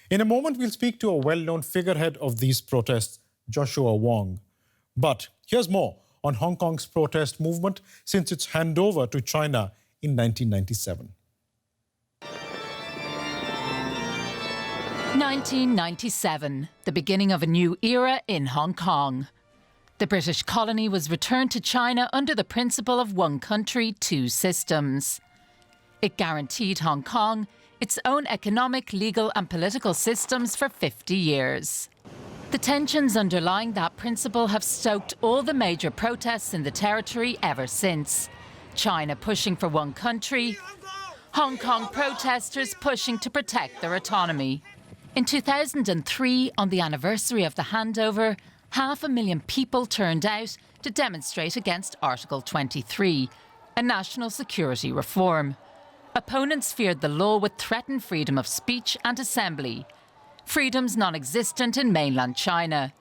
In a moment, we'll speak to a well-known figurehead of these protests, Joshua Wong. But here's more on Hong Kong's protest movement since its handover to China in 1997. 1997, the beginning of a new era in Hong Kong. The British colony was returned to China under the principle of one country, two systems. It guaranteed Hong Kong its own economic, legal and political systems for 50 years. The tensions underlying that principle have stoked all the major protests in the territory ever since. China pushing for one country, Hong Kong protesters pushing to protect their autonomy. In 2003, on the anniversary of the handover, 500,000 people turned out to demonstrate against Article 23, a national security reform. Opponents feared the law would threaten freedom of speech and assembly, freedoms non-existent in mainland China.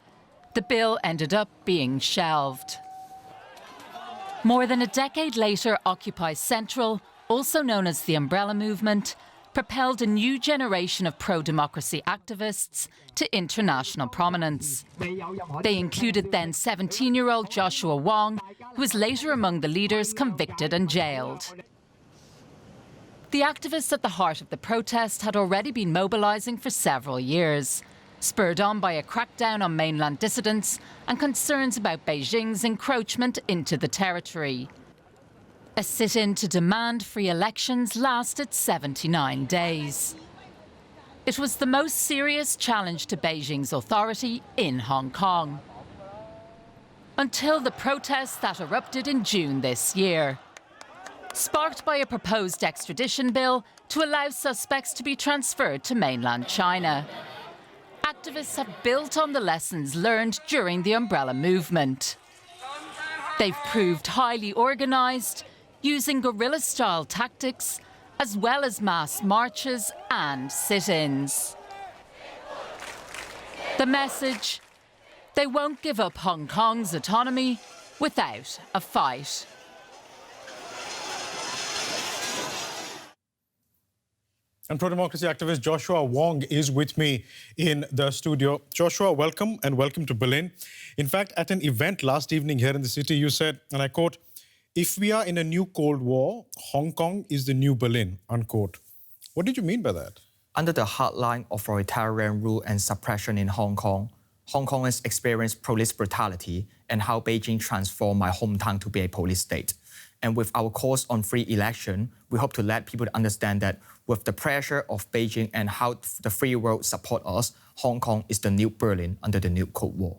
The bill ended up being shelved. More than a decade later, Occupy Central, also known as the Umbrella Movement, propelled a new generation of pro-democracy activists to international prominence. They included then 17-year-old Joshua Wong, who was later among the leaders convicted and jailed. The activists at the heart of the protest had already been mobilising for several years, spurred on by a crackdown on mainland dissidents and concerns about Beijing's encroachment into the territory. A sit-in to demand free elections lasted 79 days. It was the most serious challenge to Beijing's authority in Hong Kong. Until the protests that erupted in June this year, sparked by a proposed extradition bill to allow suspects to be transferred to mainland China. Activists have built on the lessons learned during the Umbrella Movement. They've proved highly organised, using guerrilla-style tactics, as well as mass marches and sit-ins. The message: they won't give up Hong Kong's autonomy without a fight. And pro-democracy activist Joshua Wong is with me in the studio. Joshua, welcome and welcome to Berlin. In fact, at an event last evening here in the city, you said, and I quote, "If we are in a new Cold War, Hong Kong is the new Berlin," unquote. What did you mean by that? Under the hardline authoritarian rule and suppression in Hong Kong, Hong Kongers experienced police brutality and how Beijing transformed my hometown to be a police state. And with our course on free election, we hope to let people understand that with the pressure of Beijing and how the free world support us, Hong Kong is the new Berlin under the new Cold War.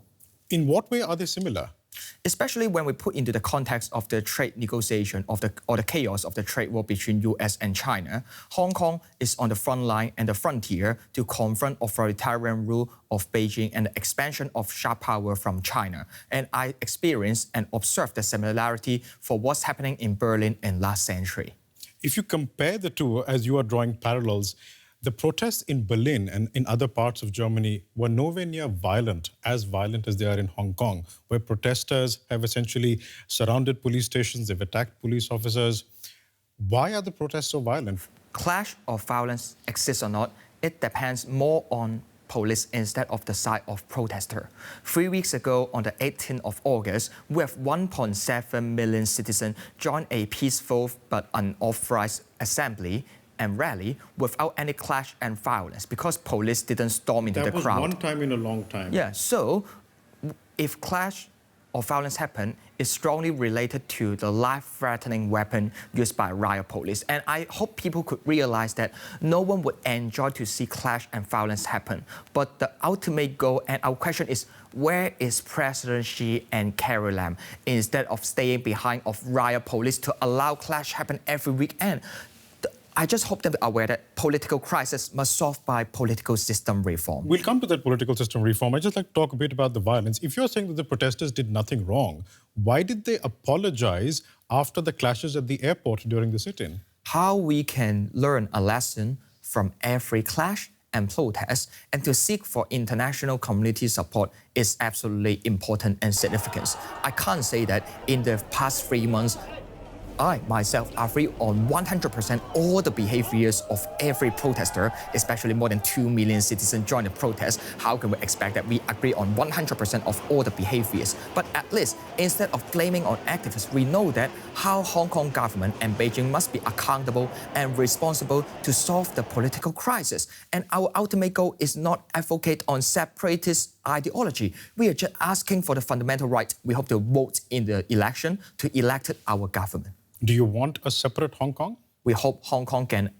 In what way are they similar? Especially when we put into the context of the trade negotiation or the chaos of the trade war between US and China, Hong Kong is on the front line and the frontier to confront authoritarian rule of Beijing and the expansion of sharp power from China. And I experienced and observed the similarity for what's happening in Berlin in last century. If you compare the two, as you are drawing parallels, the protests in Berlin and in other parts of Germany were nowhere near as violent as they are in Hong Kong, where protesters have essentially surrounded police stations, they've attacked police officers. Why are the protests so violent? Clash of violence exists or not, it depends more on police instead of the side of protester. 3 weeks ago, on the 18th of August, we have 1.7 million citizens join a peaceful but unauthorized assembly and rally without any clash and violence because police didn't storm into the crowd. That was one time in a long time. Yeah, so if clash or violence happen, it's strongly related to the life-threatening weapon used by riot police. And I hope people could realize that no one would enjoy to see clash and violence happen. But the ultimate goal and our question is, where is President Xi and Carrie Lam instead of staying behind of riot police to allow clash happen every weekend? I just hope that we're aware that political crisis must solve by political system reform. We'll come to that political system reform. I'd just like to talk a bit about the violence. If you're saying that the protesters did nothing wrong, why did they apologize after the clashes at the airport during the sit-in? How we can learn a lesson from every clash and protest and to seek for international community support is absolutely important and significant. I can't say that in the past 3 months, I, myself, agree on 100% all the behaviors of every protester, especially more than 2 million citizens join the protest, how can we expect that we agree on 100% of all the behaviors? But at least, instead of blaming on activists, we know that how Hong Kong government and Beijing must be accountable and responsible to solve the political crisis. And our ultimate goal is not advocate on separatist ideology. We are just asking for the fundamental right. We hope to vote in the election to elect our government. Do you want a separate Hong Kong? We hope Hong Kong can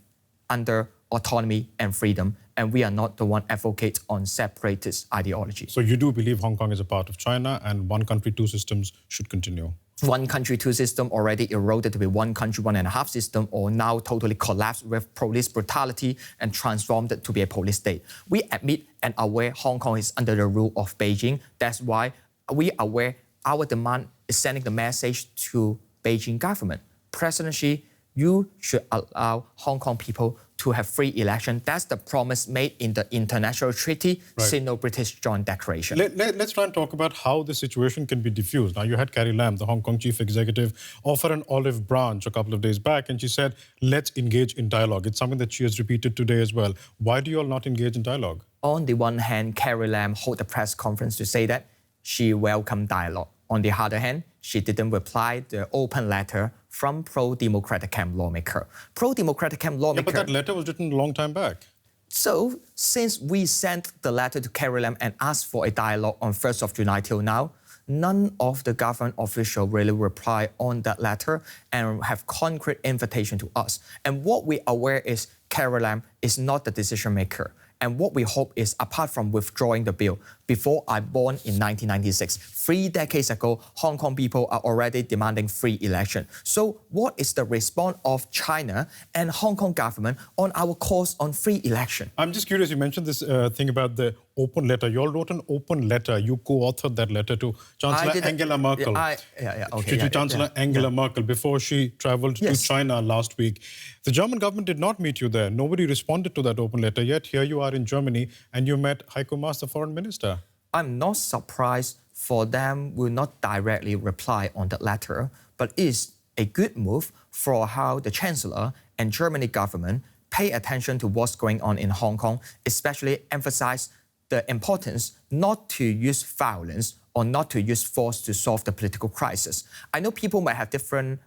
under autonomy and freedom, and we are not the one advocate on separatist ideology. So you do believe Hong Kong is a part of China and one country, two systems should continue? One country, two system already eroded to be one country, one and a half system, or now totally collapsed with police brutality and transformed it to be a police state. We admit and aware Hong Kong is under the rule of Beijing. That's why we are aware our demand is sending the message to Beijing government. President Xi, you should allow Hong Kong people to have free election. That's the promise made in the international treaty, Sino-British Joint Declaration. Let's try and talk about how the situation can be diffused. Now, you had Carrie Lam, the Hong Kong chief executive, offer an olive branch a couple of days back, and she said, let's engage in dialogue. It's something that she has repeated today as well. Why do you all not engage in dialogue? On the one hand, Carrie Lam held a press conference to say that she welcomed dialogue. On the other hand, she didn't reply the open letter from pro-democratic camp lawmaker. Pro-democratic camp lawmaker... Yeah, but that letter was written a long time back. So, since we sent the letter to Carrie Lam and asked for a dialogue on 1st of July till now, none of the government officials really reply on that letter and have concrete invitation to us. And what we are aware is Carrie Lam is not the decision maker. And what we hope is, apart from withdrawing the bill, before I born in 1996, 3 decades ago, Hong Kong people are already demanding free election. So what is the response of China and Hong Kong government on our calls on free election? I'm just curious, you mentioned this thing about the open letter. You all wrote an open letter. You co-authored that letter to Chancellor Angela Merkel. To Chancellor Angela Merkel before she travelled to China last week. The German government did not meet you there. Nobody responded to that open letter, yet here you are in Germany and you met Heiko Maass, the foreign minister. I'm not surprised for them will not directly reply on that letter, but it's a good move for how the Chancellor and Germany government pay attention to what's going on in Hong Kong, especially emphasize the importance not to use violence or not to use force to solve the political crisis. I know people might have different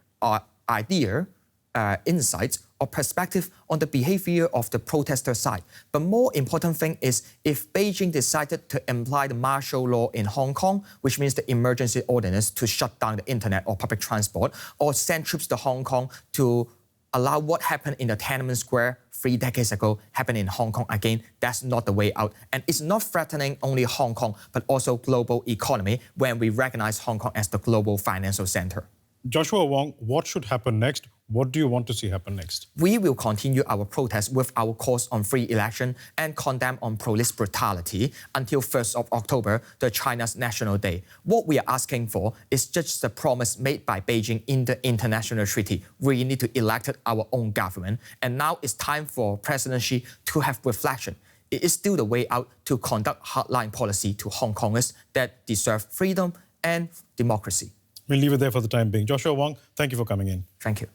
insights or perspective on the behavior of the protester side. But more important thing is if Beijing decided to imply the martial law in Hong Kong, which means the emergency ordinance to shut down the internet or public transport, or send troops to Hong Kong to allow what happened in the Tiananmen Square 3 decades ago happen in Hong Kong again, that's not the way out. And it's not threatening only Hong Kong, but also global economy when we recognize Hong Kong as the global financial center. Joshua Wong, what should happen next? What do you want to see happen next? We will continue our protest with our calls on free election and condemn on police brutality until 1st of October, the China's National Day. What we are asking for is just the promise made by Beijing in the international treaty. We need to elect our own government. And now it's time for President Xi to have reflection. It is still the way out to conduct hardline policy to Hong Kongers that deserve freedom and democracy. We'll leave it there for the time being. Joshua Wong, thank you for coming in. Thank you.